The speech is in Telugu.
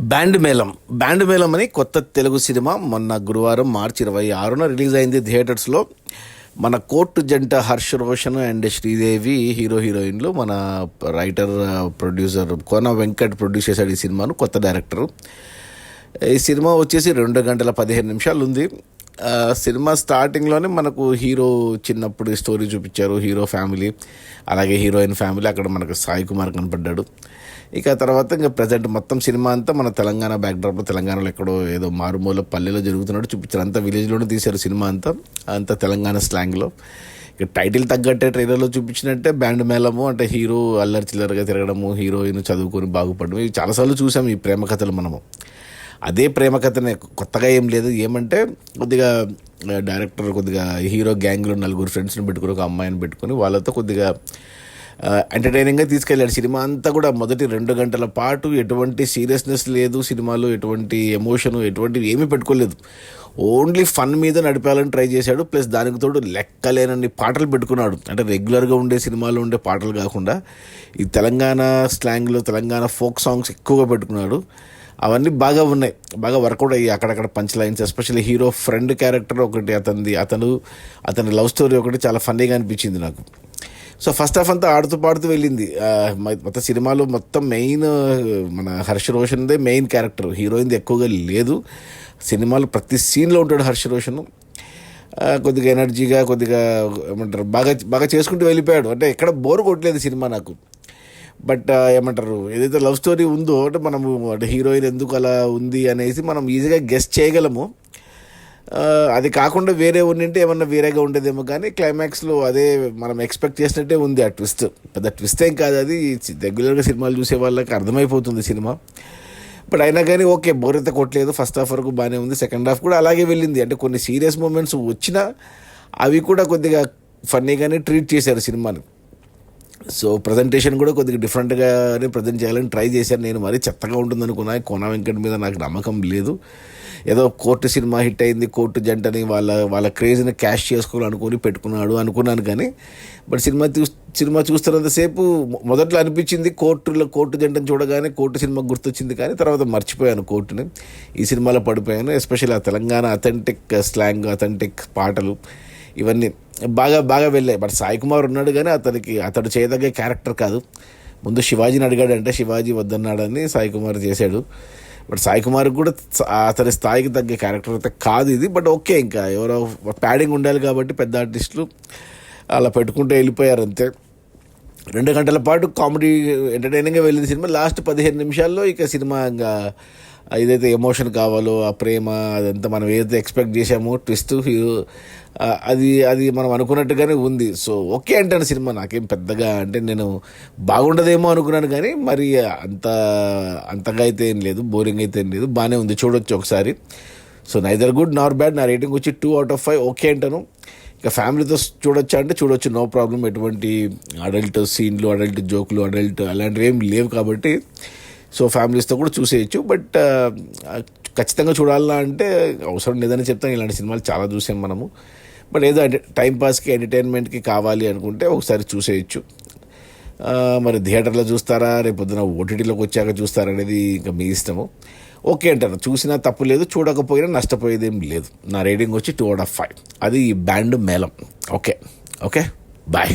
బ్యాండ్ మేళం అని కొత్త తెలుగు సినిమా మొన్న గురువారం మార్చి 26న రిలీజ్ అయింది థియేటర్స్లో. మన కోర్టు జంట హర్ష్ రోషన్ అండ్ శ్రీదేవి హీరోయిన్లు. మన writer producer Kona Venkat produce చేశాడు ఈ సినిమాను, కొత్త డైరెక్టర్. ఈ సినిమా వచ్చేసి 2 గంటల 15 నిమిషాలు ఉంది. సినిమా స్టార్టింగ్లోనే మనకు హీరో చిన్నప్పుడు స్టోరీ చూపించారు, హీరో ఫ్యామిలీ అలాగే హీరోయిన్ ఫ్యామిలీ. అక్కడ మనకు సాయి కుమార్ కనపడ్డాడు. ఇక తర్వాత ఇంకా ప్రజెంట్ మొత్తం సినిమా అంతా మన తెలంగాణ బ్యాక్డ్రాప్లో, తెలంగాణలో ఎక్కడో ఏదో మారుమూల పల్లెలో జరుగుతున్నట్టు చూపించారు. అంతా విలేజ్లోనే తీశారు సినిమా అంతా తెలంగాణ స్లాంగ్లో. ఇక టైటిల్ తగ్గట్టే ట్రైలర్లో చూపించినట్టే బ్యాండ్ మేళము అంటే హీరో అల్లరి చిల్లరగా తిరగడము, హీరోయిన్ చదువుకొని బాగుపడము. ఇవి చాలాసార్లు చూసాము ఈ ప్రేమ కథలు మనము. అదే ప్రేమ కథనే, కొత్తగా ఏం లేదు. ఏమంటే కొద్దిగా డైరెక్టర్ కొద్దిగా హీరో గ్యాంగ్లో 4 ఫ్రెండ్స్ని పెట్టుకుని, ఒక అమ్మాయిని పెట్టుకుని వాళ్ళతో కొద్దిగా ఎంటర్టైనింగ్గా తీసుకెళ్ళాడు. సినిమా అంతా కూడా మొదటి 2 గంటల పాటు ఎటువంటి సీరియస్నెస్ లేదు సినిమాలో, ఎటువంటి ఎమోషను ఎటువంటివి ఏమీ పెట్టుకోలేదు. ఓన్లీ ఫన్ మీద నడిపాలని ట్రై చేశాడు. ప్లస్ దానికి తోడు లెక్కలేనన్ని పాటలు పెట్టుకున్నాడు. అంటే రెగ్యులర్గా ఉండే సినిమాలో ఉండే పాటలు కాకుండా ఈ తెలంగాణ స్లాంగ్లో తెలంగాణ ఫోక్ సాంగ్స్ ఎక్కువగా పెట్టుకున్నాడు. అవన్నీ బాగా ఉన్నాయి, బాగా వర్కౌట్ అయ్యి అక్కడక్కడ punch lines, especially hero friend character ఒకటి, అతని లవ్ స్టోరీ ఒకటి చాలా ఫన్నీగా అనిపించింది నాకు. సో ఫస్ట్ హాఫ్ అంతా ఆడుతూ పాడుతూ వెళ్ళింది. మొత్తం సినిమాలో మొత్తం మెయిన్ మన హర్ష్ రోషన్దే మెయిన్ క్యారెక్టర్, హీరోయిన్ది ఎక్కువగా లేదు. సినిమాలో ప్రతి సీన్లో ఉంటాడు హర్ష్ రోషన్. కొద్దిగా ఎనర్జీగా, కొద్దిగా ఏమంటారు బాగా బాగా చేసుకుంటూ వెళ్ళిపోయాడు. అంటే ఎక్కడ బోర్ కొట్టలేదు సినిమా నాకు. బట్ ఏమంటారు ఏదైతే లవ్ స్టోరీ ఉందో అంటే మనము అంటే హీరోయిన్ ఎందుకు అలా ఉంది అనేసి మనం ఈజీగా గెస్ట్ చేయగలము. అది కాకుండా వేరే ఉండింటే ఏమన్నా వేరేగా ఉండేదేమో, కానీ క్లైమాక్స్లో అదే మనం ఎక్స్పెక్ట్ చేసినట్టే ఉంది. ఆ ట్విస్ట్ పెద్ద ట్విస్ట్ ఏం కాదు, అది రెగ్యులర్గా సినిమాలు చూసే వాళ్ళకి అర్థమైపోతుంది సినిమా. బట్ అయినా కానీ ఓకే, బోర్ అయితే కొట్టలేదు. ఫస్ట్ హాఫ్ వరకు బాగానే ఉంది, సెకండ్ హాఫ్ కూడా అలాగే వెళ్ళింది. అంటే కొన్ని సీరియస్ మూమెంట్స్ వచ్చినా అవి కూడా కొద్దిగా ఫన్నీగానే ట్రీట్ చేశారు సినిమాని. సో ప్రజెంటేషన్ కూడా కొద్దిగా డిఫరెంట్గానే ప్రజెంట్ చేయాలని ట్రై చేశాను. నేను మరీ చెత్తగా ఉంటుంది అనుకున్నా. కోన వెంకట్ మీద నాకు నమ్మకం లేదు. ఏదో కోర్టు సినిమా హిట్ అయింది, కోర్టు జంటని వాళ్ళ క్రేజ్ని క్యాష్ చేసుకోవాలనుకొని పెట్టుకున్నాడు అనుకున్నాను. కానీ బట్ సినిమా చూస్తున్నంతసేపు మొదట్లో అనిపించింది కోర్టు జంటని చూడగానే కోర్టు సినిమా గుర్తొచ్చింది, కానీ తర్వాత మర్చిపోయాను కోర్టుని. ఈ సినిమాలో పడిపోయాను. ఎస్పెషల్లీ ఆ తెలంగాణ అథెంటిక్ స్లాంగ్, అథెంటిక్ పాటలు ఇవన్నీ బాగా బాగా వెళ్ళాయి. బట్ సాయి కుమార్ ఉన్నాడు, కానీ అతడు చేయదగ్గ క్యారెక్టర్ కాదు. ముందు శివాజీని అడిగాడంటే శివాజీ వద్దన్నాడని సాయి కుమార్ చేశాడు. బట్ సాయి కుమార్ కూడా అతని స్థాయికి తగ్గ క్యారెక్టర్ అయితే కాదు ఇది. బట్ ఓకే, ఇంకా ఎవరో ప్యాడింగ్ ఉండాలి కాబట్టి పెద్ద ఆర్టిస్టులు అలా పెట్టుకుంటూ వెళ్ళిపోయారు అంతే. 2 గంటల పాటు కామెడీ ఎంటర్టైనింగ్గా వెళ్ళింది సినిమా. లాస్ట్ 15 నిమిషాల్లో ఇక సినిమా ఇంకా ఏదైతే ఎమోషన్ కావాలో ఆ ప్రేమ అదంతా మనం ఏదైతే ఎక్స్పెక్ట్ చేసామో ట్విస్ట్ హీరో అది మనం అనుకున్నట్టుగానే ఉంది. సో ఓకే అంటాను సినిమా. నాకేం పెద్దగా అంటే నేను బాగుండదేమో అనుకున్నాను, కానీ మరి అంతగా అయితే ఏం లేదు, బోరింగ్ అయితే ఏం లేదు, బాగానే ఉంది, చూడొచ్చు ఒకసారి. సో నైదర్ గుడ్ నార్ బ్యాడ్. నా రేటింగ్ వచ్చి 2 out of 5 ఓకే అంటాను. ఇక ఫ్యామిలీతో చూడొచ్చా అంటే చూడొచ్చు, నో ప్రాబ్లం. ఎటువంటి అడల్ట్ సీన్లు, అడల్ట్ జోకులు, అడల్ట్ అలాంటివి ఏం లేవు కాబట్టి సో ఫ్యామిలీస్తో కూడా చూసేయచ్చు. బట్ ఖచ్చితంగా చూడాలా అంటే అవసరం లేదని చెప్తాను. ఇలాంటి సినిమాలు చాలా చూసాం మనము. బట్ ఏదో టైంపాస్కి ఎంటర్టైన్మెంట్కి కావాలి అనుకుంటే ఒకసారి చూసేయచ్చు. మరి థియేటర్లో చూస్తారా, రేపు పొద్దున ఓటీటీలోకి వచ్చాక చూస్తారా అనేది ఇంకా మీ ఇష్టము. ఓకే అంటారు, చూసినా తప్పు లేదు, చూడకపోయినా నష్టపోయేదేం లేదు. నా రేటింగ్ వచ్చి 2 out of 5. అది ఈ బ్యాండ్ మేళం. Okay bye.